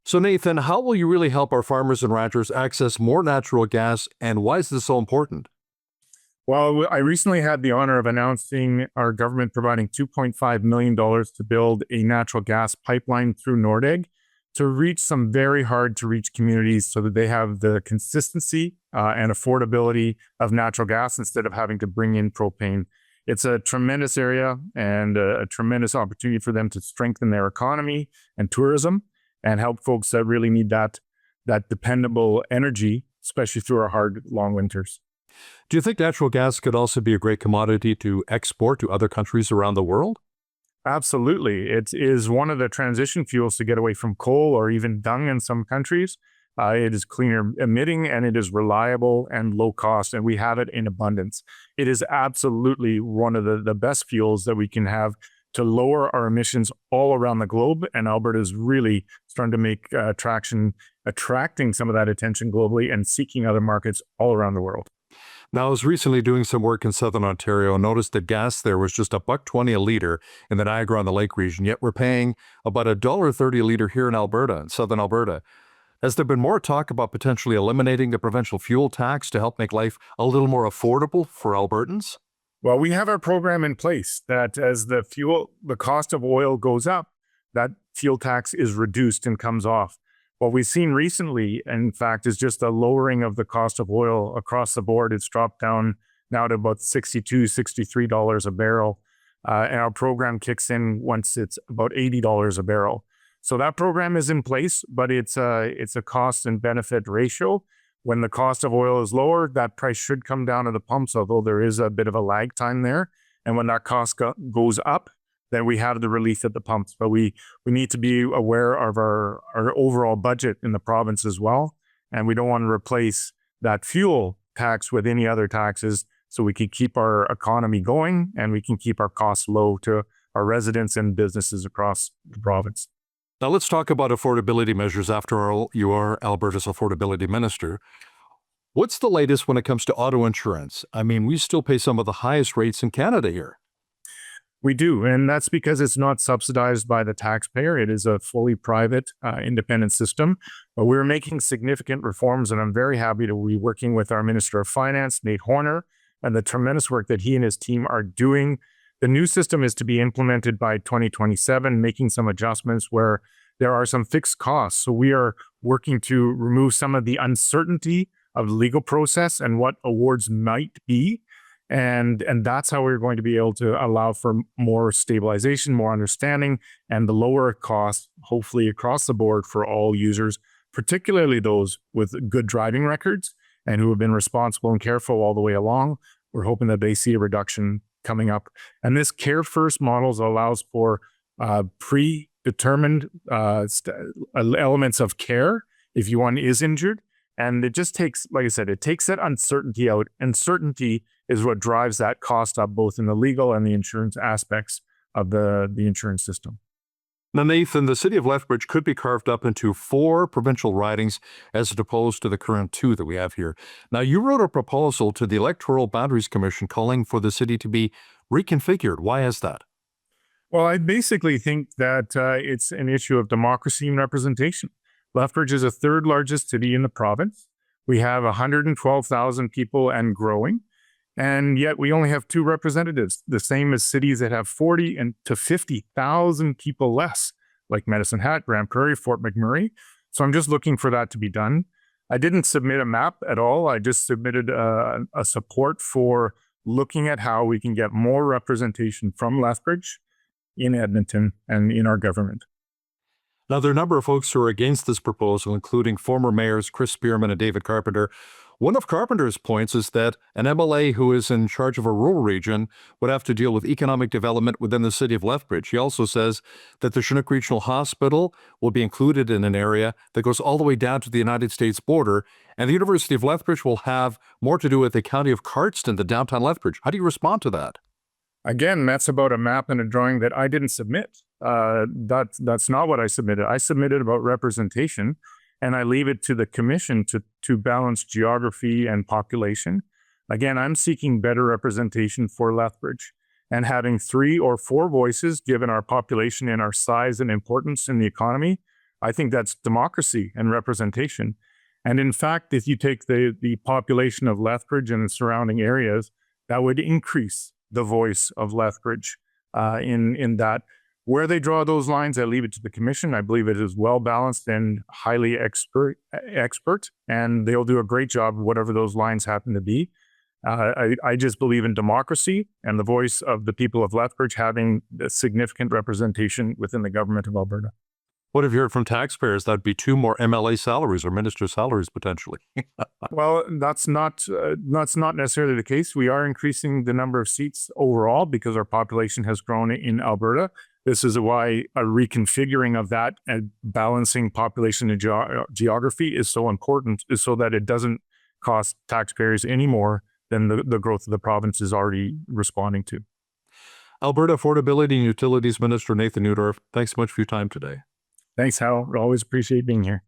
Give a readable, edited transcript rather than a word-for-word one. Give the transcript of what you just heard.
So, Nathan, how will you really help our farmers and ranchers access more natural gas, and why is this so important? Well, I recently had the honor of announcing our government providing $2.5 million to build a natural gas pipeline through Nordeg to reach some very hard to reach communities so that they have the consistency and affordability of natural gas instead of having to bring in propane. It's a tremendous area and a tremendous opportunity for them to strengthen their economy and tourism and help folks that really need that dependable energy, especially through our hard, long winters. Do you think natural gas could also be a great commodity to export to other countries around the world? Absolutely. It is one of the transition fuels to get away from coal or even dung in some countries. It is cleaner emitting and it is reliable and low cost, and we have it in abundance. It is absolutely one of the best fuels that we can have to lower our emissions all around the globe. And Alberta is really starting to make traction, attracting some of that attention globally and seeking other markets all around the world. Now, I was recently doing some work in southern Ontario and noticed that gas there was just $1.20 a liter in the Niagara-on-the-Lake region, yet we're paying about $1.30 a liter here in Alberta, in southern Alberta. Has there been more talk about potentially eliminating the provincial fuel tax to help make life a little more affordable for Albertans? Well, we have our program in place that as the cost of oil goes up, that fuel tax is reduced and comes off. What we've seen recently, in fact, is just a lowering of the cost of oil across the board. It's dropped down now to about $62, $63 a barrel. And our program kicks in once it's about $80 a barrel. So that program is in place, but it's a cost and benefit ratio. When the cost of oil is lower, that price should come down to the pumps, although there is a bit of a lag time there. And when that cost goes up, then we have the relief at the pumps. But we need to be aware of our overall budget in the province as well. And we don't want to replace that fuel tax with any other taxes so we can keep our economy going and we can keep our costs low to our residents and businesses across the province. Now, let's talk about affordability measures. After all, you are Alberta's affordability minister. What's the latest when it comes to auto insurance? I mean, we still pay some of the highest rates in Canada here. We do, and that's because it's not subsidized by the taxpayer. It is a fully private, independent system. But we're making significant reforms, and I'm very happy to be working with our Minister of Finance, Nate Horner, and the tremendous work that he and his team are doing. The new system is to be implemented by 2027, making some adjustments where there are some fixed costs. So we are working to remove some of the uncertainty of the legal process and what awards might be. And that's how we're going to be able to allow for more stabilization, more understanding, and the lower cost, hopefully across the board for all users, particularly those with good driving records and who have been responsible and careful all the way along. We're hoping that they see a reduction coming up. And this Care First models allows for predetermined elements of care if one is injured. And it just takes, like I said, it takes that uncertainty out. Uncertainty is what drives that cost up, both in the legal and the insurance aspects of the insurance system. Now, Nathan, the city of Lethbridge could be carved up into 4 provincial ridings as opposed to the current 2 that we have here. Now, you wrote a proposal to the Electoral Boundaries Commission calling for the city to be reconfigured. Why is that? Well, I basically think that it's an issue of democracy and representation. Lethbridge is the 3rd largest city in the province. We have 112,000 people and growing. And yet we only have 2 representatives, the same as cities that have 40 and to 50,000 people less, like Medicine Hat, Grand Prairie, Fort McMurray. So I'm just looking for that to be done. I didn't submit a map at all. I just submitted a support for looking at how we can get more representation from Lethbridge in Edmonton and in our government. Now, there are a number of folks who are against this proposal, including former mayors Chris Spearman and David Carpenter. One of Carpenter's points is that an MLA who is in charge of a rural region would have to deal with economic development within the city of Lethbridge. He also says that the Chinook Regional Hospital will be included in an area that goes all the way down to the United States border, and the University of Lethbridge will have more to do with the county of Cardston than downtown Lethbridge. How do you respond to that? Again, that's about a map and a drawing that I didn't submit. That's not what I submitted. I submitted about representation, and I leave it to the commission to balance geography and population. Again, I'm seeking better representation for Lethbridge, and having 3 or 4 voices, given our population and our size and importance in the economy, I think that's democracy and representation. And in fact, if you take the population of Lethbridge and the surrounding areas, that would increase the voice of Lethbridge in that. Where they draw those lines, I leave it to the commission. I believe it is well balanced and highly expert, and they'll do a great job, whatever those lines happen to be. I just believe in democracy and the voice of the people of Lethbridge having a significant representation within the government of Alberta. What have you heard from taxpayers? That'd be 2 more MLA salaries or minister salaries potentially. Well, that's not necessarily the case. We are increasing the number of seats overall because our population has grown in Alberta. This is why a reconfiguring of that and balancing population and geography is so important, is so that it doesn't cost taxpayers any more than the growth of the province is already responding to. Alberta Affordability and Utilities Minister Nathan Neudorf, thanks so much for your time today. Thanks, Hal. Always appreciate being here.